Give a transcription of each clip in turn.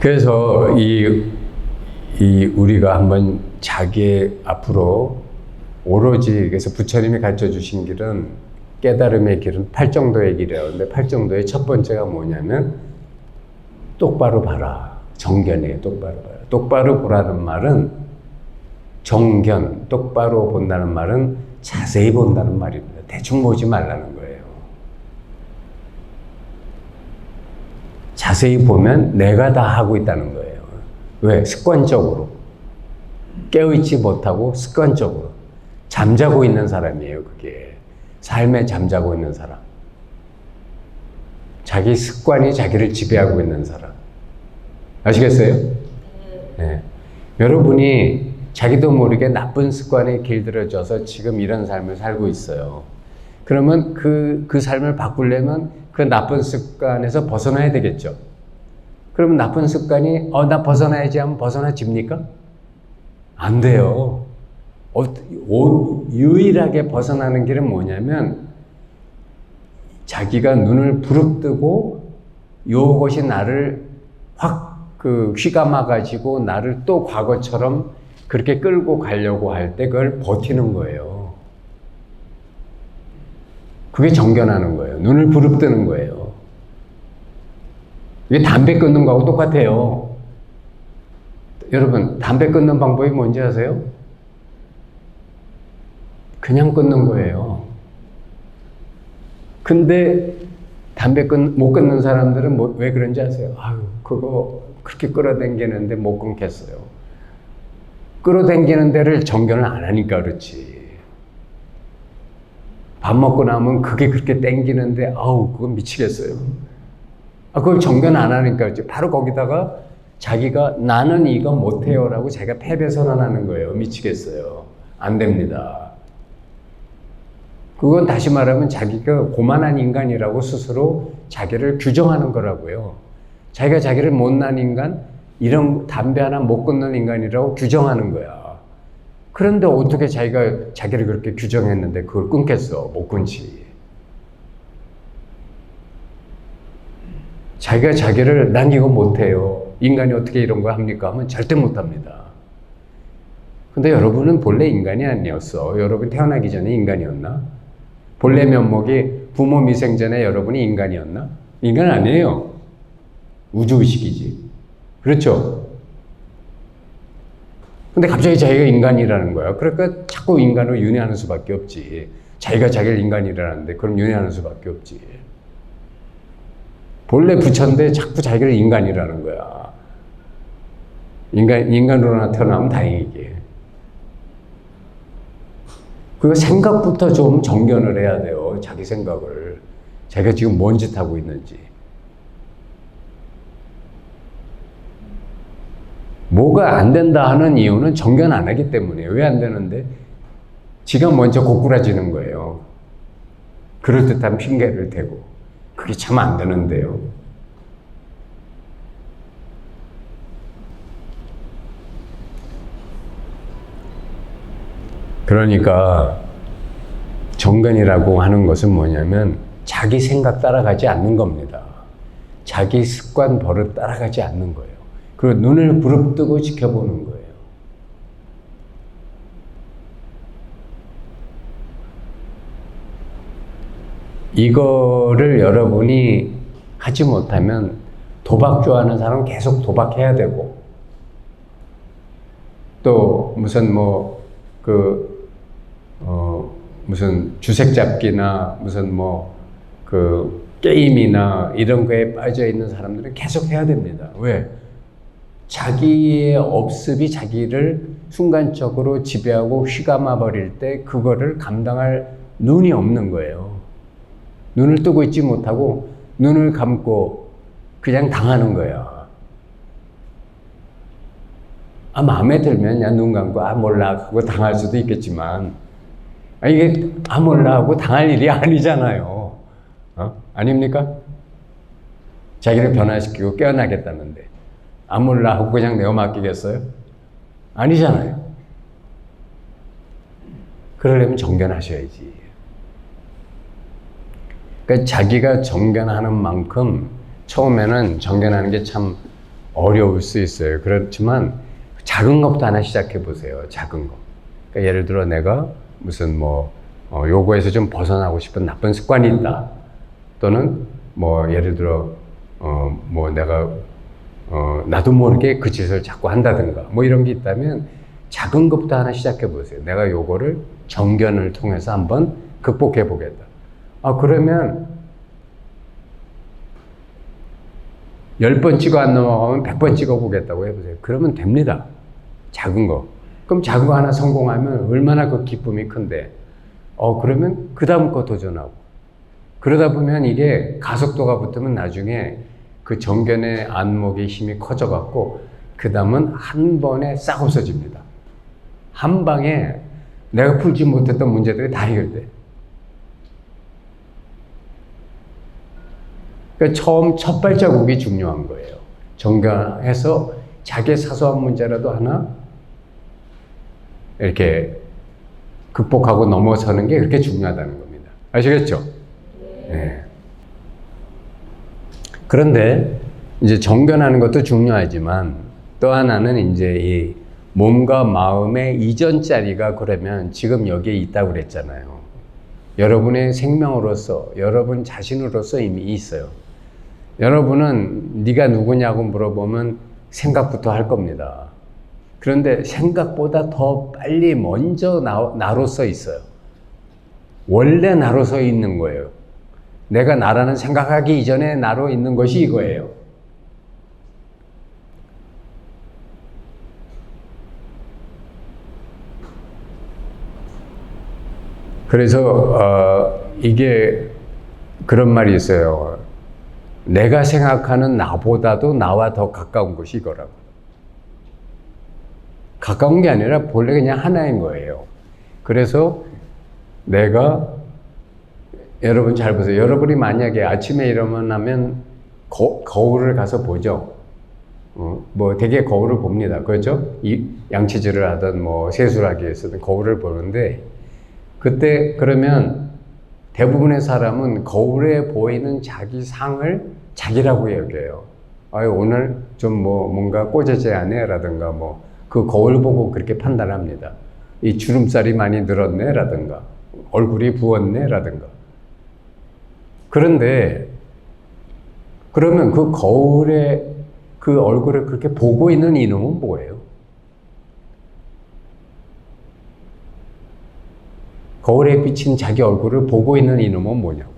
그래서 우리가 한번 자기 앞으로 오로지, 그래서 부처님이 가르쳐 주신 길은, 깨달음의 길은 팔정도의 길이라고 하는데, 팔정도의 첫 번째가 뭐냐면 똑바로 봐라. 정견이에요. 똑바로 봐라. 똑바로 보라는 말은 정견, 똑바로 본다는 말은 자세히 본다는 말입니다. 대충 보지 말라는 거예요. 자세히 보면 내가 다 하고 있다는 거예요. 왜? 습관적으로. 깨어있지 못하고 습관적으로. 잠자고 있는 사람이에요, 그게. 삶에 잠자고 있는 사람. 자기 습관이 자기를 지배하고 있는 사람. 아시겠어요? 네. 여러분이 자기도 모르게 나쁜 습관에 길들여져서 지금 이런 삶을 살고 있어요. 그러면 그 삶을 바꾸려면 그 나쁜 습관에서 벗어나야 되겠죠. 그러면 나쁜 습관이 나 벗어나야지 하면 벗어나집니까? 안 돼요. 유일하게 벗어나는 길은 뭐냐면 자기가 눈을 부릅뜨고 요것이 나를 확 휘감아가지고 나를 또 과거처럼 그렇게 끌고 가려고 할 때 그걸 버티는 거예요. 그게 정견하는 거예요. 눈을 부릅뜨는 거예요. 이게 담배 끊는 거하고 똑같아요. 여러분, 담배 끊는 방법이 뭔지 아세요? 그냥 끊는 거예요. 근데 담배 못 끊는 사람들은 왜 그런지 아세요? 아유, 그거 그렇게 끌어당기는데 못 끊겠어요. 끌어당기는 데를 정견을 안 하니까 그렇지. 밥 먹고 나면 그게 그렇게 땡기는데 그건 미치겠어요. 그걸 정견 안 하니까 그렇지. 바로 거기다가 자기가 나는 이거 못해요 라고 자기가 패배 선언하는 거예요. 미치겠어요. 안 됩니다. 그건 다시 말하면 자기가 고만한 인간이라고 스스로 자기를 규정하는 거라고요. 자기가 자기를 못난 인간, 이런 담배 하나 못 끊는 인간이라고 규정하는 거야. 그런데 어떻게 자기가 자기를 그렇게 규정했는데 그걸 끊겠어? 못 끊지. 자기가 자기를 난 이거 못해요. 인간이 어떻게 이런 거 합니까? 하면 절대 못합니다. 근데 여러분은 본래 인간이 아니었어. 여러분 태어나기 전에 인간이었나? 본래 면목이 부모 미생 전에 여러분이 인간이었나? 인간 아니에요. 우주의식이지. 그렇죠? 근데 갑자기 자기가 인간이라는 거야. 그러니까 자꾸 인간을 윤회하는 수밖에 없지. 자기가 자기를 인간이라는데 그럼 윤회하는 수밖에 없지. 본래 부처인데 자꾸 자기를 인간이라는 거야. 인간으로나 태어나면 다행이지. 그 생각부터 좀 정견을 해야 돼요. 자기 생각을. 자기가 지금 뭔 짓 하고 있는지. 뭐가 안 된다 하는 이유는 정견 안 하기 때문이에요. 왜 안 되는데? 지가 먼저 고꾸라지는 거예요. 그럴듯한 핑계를 대고. 그게 참 안 되는데요. 그러니까 정견이라고 하는 것은 뭐냐면 자기 생각 따라가지 않는 겁니다. 자기 습관 버릇 따라가지 않는 거예요. 그리고 눈을 부릅뜨고 지켜보는 거예요. 이거를 여러분이 하지 못하면 도박 좋아하는 사람은 계속 도박해야 되고, 또 무슨 무슨 주색 잡기나 무슨 게임이나 이런 거에 빠져 있는 사람들은 계속 해야 됩니다. 왜? 자기의 업습이 자기를 순간적으로 지배하고 휘감아 버릴 때 그거를 감당할 눈이 없는 거예요. 눈을 뜨고 있지 못하고 눈을 감고 그냥 당하는 거야. 마음에 들면 눈 감고 몰라 하고 당할 수도 있겠지만 이게 몰라 하고 당할 일이 아니잖아요. 아닙니까? 자기를 변화시키고 깨어나겠다는데 몰라 하고 그냥 내어 맡기겠어요? 아니잖아요. 그러려면 정견하셔야지. 그러니까 자기가 정견하는 만큼 처음에는 정견하는 게 참 어려울 수 있어요. 그렇지만 작은 것부터 하나 시작해 보세요. 작은 거. 그러니까 예를 들어 내가 무슨 요거에서 좀 벗어나고 싶은 나쁜 습관이 있다. 또는 예를 들어 내가 나도 모르게 그 짓을 자꾸 한다든가 이런 게 있다면 작은 것부터 하나 시작해 보세요. 내가 요거를 정견을 통해서 한번 극복해 보겠다. 그러면 10번 찍어 안 넘어가면 100번 찍어 보겠다고 해보세요. 그러면 됩니다. 작은 거. 그럼 작은 거 하나 성공하면 얼마나 그 기쁨이 큰데. 그러면 그 다음 거 도전하고. 그러다 보면 이게 가속도가 붙으면 나중에 그 정견의 안목의 힘이 커져갖고 그 다음은 한 번에 싹 없어집니다. 한 방에 내가 풀지 못했던 문제들이 다 해결돼. 그러니까 처음 첫 발자국이 중요한 거예요. 정견해서 자기의 사소한 문제라도 하나 이렇게 극복하고 넘어서는 게 그렇게 중요하다는 겁니다. 아시겠죠? 네. 그런데 이제 정견하는 것도 중요하지만 또 하나는 이제 이 몸과 마음의 이전 자리가 그러면 지금 여기에 있다고 그랬잖아요. 여러분의 생명으로서, 여러분 자신으로서 이미 있어요. 여러분은 네가 누구냐고 물어보면 생각부터 할 겁니다. 그런데 생각보다 더 빨리 먼저 나로서 있어요. 원래 나로서 있는 거예요. 내가 나라는 생각하기 이전에 나로 있는 것이 이거예요. 그래서 이게 그런 말이 있어요. 내가 생각하는 나보다도 나와 더 가까운 것이 이거라고. 가까운 게 아니라 본래 그냥 하나인 거예요. 그래서 내가 여러분 잘 보세요. 여러분이 만약에 아침에 일어나면 거울을 가서 보죠. 되게 거울을 봅니다. 그렇죠? 양치질을 하든 세수를 하기 위해서든 거울을 보는데 그때 그러면 대부분의 사람은 거울에 보이는 자기 상을 자기라고 여겨요. 오늘 좀 뭔가 꼬재재 하네 라든가 그 거울 보고 그렇게 판단합니다. 이 주름살이 많이 늘었네 라든가 얼굴이 부었네 라든가. 그런데 그러면 그 거울에 그 얼굴을 그렇게 보고 있는 이놈은 뭐예요? 거울에 비친 자기 얼굴을 보고 있는 이놈은 뭐냐고.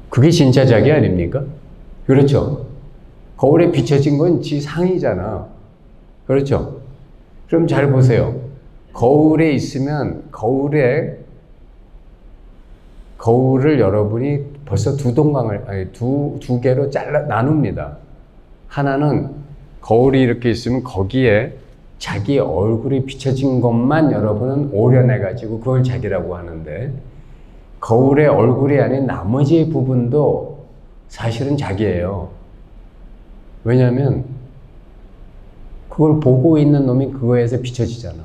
그게 진짜 자기 아닙니까? 그렇죠? 거울에 비춰진 건 지 상이잖아. 그렇죠? 그럼 잘 보세요. 거울에 있으면 거울을 여러분이 벌써 두 개로 나눕니다. 하나는 거울이 이렇게 있으면 거기에 자기 얼굴이 비춰진 것만 여러분은 오려내가지고 그걸 자기라고 하는데 거울의 얼굴이 아닌 나머지 부분도 사실은 자기예요. 왜냐하면 그걸 보고 있는 놈이 그거에서 비춰지잖아.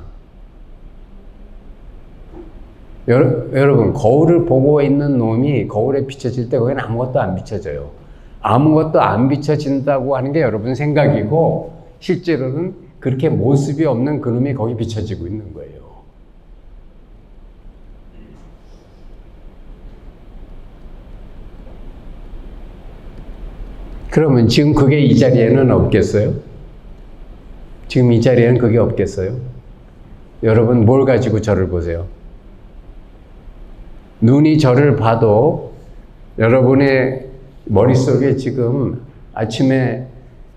여러분 거울을 보고 있는 놈이 거울에 비춰질 때 거기는 아무것도 안 비춰져요. 아무것도 안 비춰진다고 하는 게 여러분 생각이고 실제로는 그렇게 모습이 없는 그놈이 거기 비춰지고 있는 거예요. 그러면 지금 그게 이 자리에는 없겠어요? 지금 이 자리에는 그게 없겠어요? 여러분 뭘 가지고 저를 보세요? 눈이 저를 봐도 여러분의 머릿속에 지금 아침에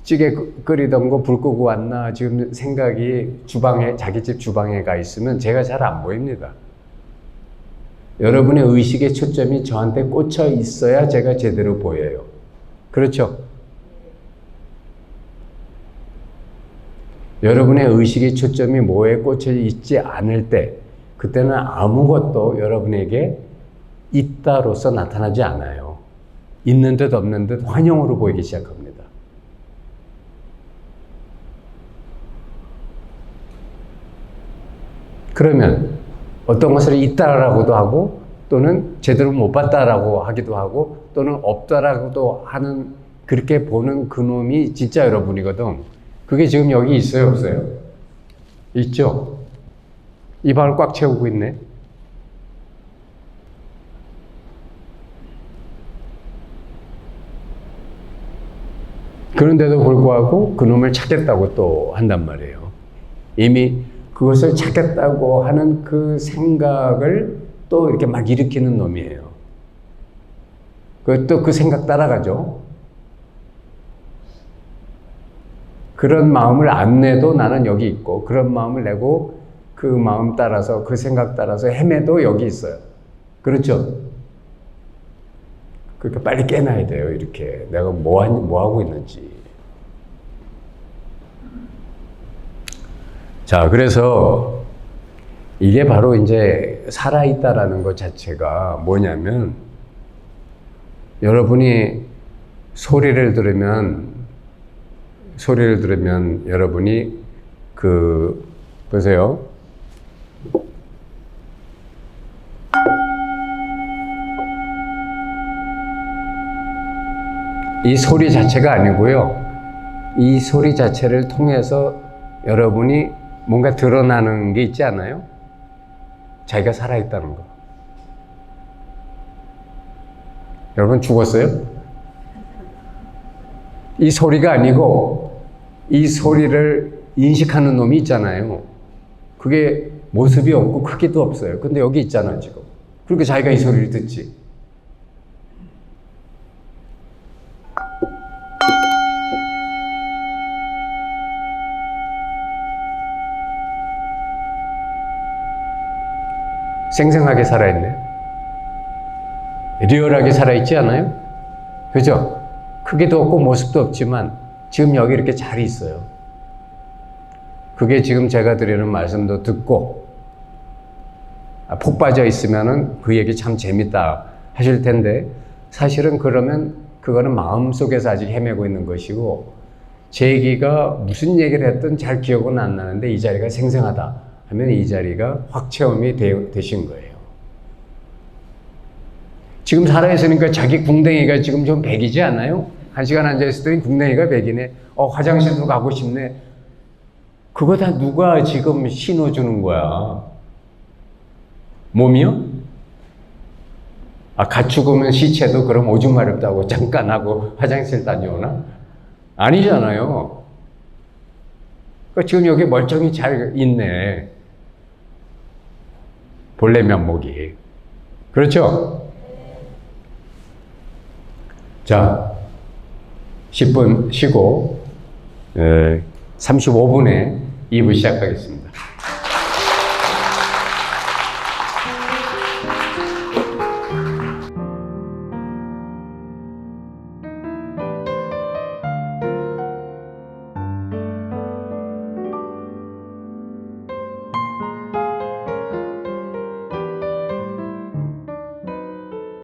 찌개 끓이던 거 불 끄고 왔나 지금 생각이 자기 집 주방에 가 있으면 제가 잘 안 보입니다. 여러분의 의식의 초점이 저한테 꽂혀 있어야 제가 제대로 보여요. 그렇죠? 여러분의 의식의 초점이 뭐에 꽂혀 있지 않을 때 그때는 아무것도 여러분에게 있다로서 나타나지 않아요. 있는 듯 없는 듯 환영으로 보이기 시작합니다. 그러면 어떤 것을 있다라고도 하고 또는 제대로 못 봤다라고 하기도 하고 또는 없다라고도 하는 그렇게 보는 그놈이 진짜 여러분이거든. 그게 지금 여기 있어요, 없어요? 있죠? 이 방을 꽉 채우고 있네. 그런데도 불구하고 그놈을 찾겠다고 또 한단 말이에요. 이미 그것을 찾겠다고 하는 그 생각을 또 이렇게 막 일으키는 놈이에요. 또 그 생각 따라가죠. 그런 마음을 안 내도 나는 여기 있고, 그런 마음을 내고 그 마음 따라서, 그 생각 따라서 헤매도 여기 있어요. 그렇죠? 그러니까 빨리 깨놔야 돼요, 이렇게. 내가 뭐 하고 있는지. 자, 그래서 이게 바로 이제 살아있다라는 것 자체가 뭐냐면, 여러분이 소리를 들으면 여러분이 보세요. 이 소리 자체가 아니고요. 이 소리 자체를 통해서 여러분이 뭔가 드러나는 게 있지 않아요? 자기가 살아있다는 거. 여러분 죽었어요? 이 소리가 아니고 이 소리를 인식하는 놈이 있잖아요. 그게 모습이 없고 크기도 없어요. 근데 여기 있잖아 지금. 그러니까 자기가 이 소리를 듣지. 생생하게 살아있네. 리얼하게 살아있지 않아요? 그죠? 크기도 없고 모습도 없지만 지금 여기 이렇게 잘 있어요. 그게 지금 제가 드리는 말씀도 듣고 폭 빠져 있으면은 그 얘기 참 재밌다 하실 텐데, 사실은 그러면 그거는 마음속에서 아직 헤매고 있는 것이고, 제 얘기가 무슨 얘기를 했든 잘 기억은 안 나는데 이 자리가 생생하다 하면 이 자리가 확 체험이 되신 거예요. 지금 살아있으니까 자기 궁뎅이가 지금 좀 백이지 않아요? 1시간 앉아있을 때 궁뎅이가 백이네. 화장실도 가고 싶네. 그거 다 누가 지금 신호 주는 거야? 몸이요? 갓 죽으면 시체도 그럼 오줌 마렵다고 잠깐 하고 화장실 다녀오나? 아니잖아요. 지금 여기 멀쩡히 잘 있네. 본래 면목이. 그렇죠? 자, 10분 쉬고 35분에 2부 시작하겠습니다.